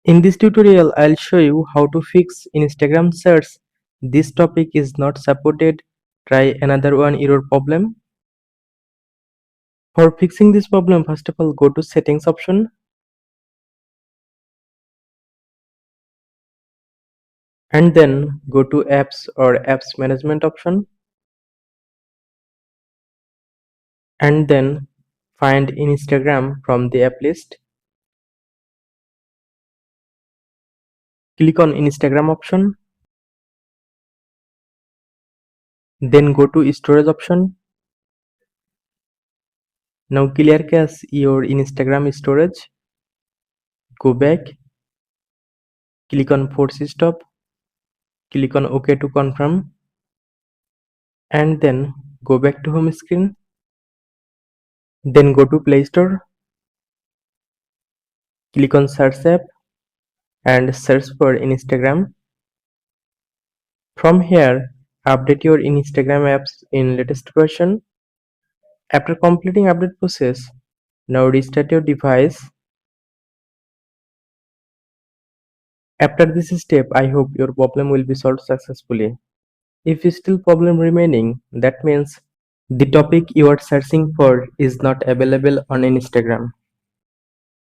In this tutorial, I'll show you how to fix Instagram search. This topic is not supported. Try another one error problem. For fixing this problem, first of all, go to settings option and then go to apps or apps management option and then find Instagram from the app list. Click on Instagram option, then go to storage option. Now clear cache your Instagram storage. Go back, click on force stop, click on OK to confirm and then go back to home screen. Then go to Play Store, click on search app and search for Instagram. From here, update your Instagram apps in latest version. After completing update process, now restart your device. After this step, I hope your problem will be solved successfully. If still problem remaining, that means the topic you are searching for is not available on Instagram.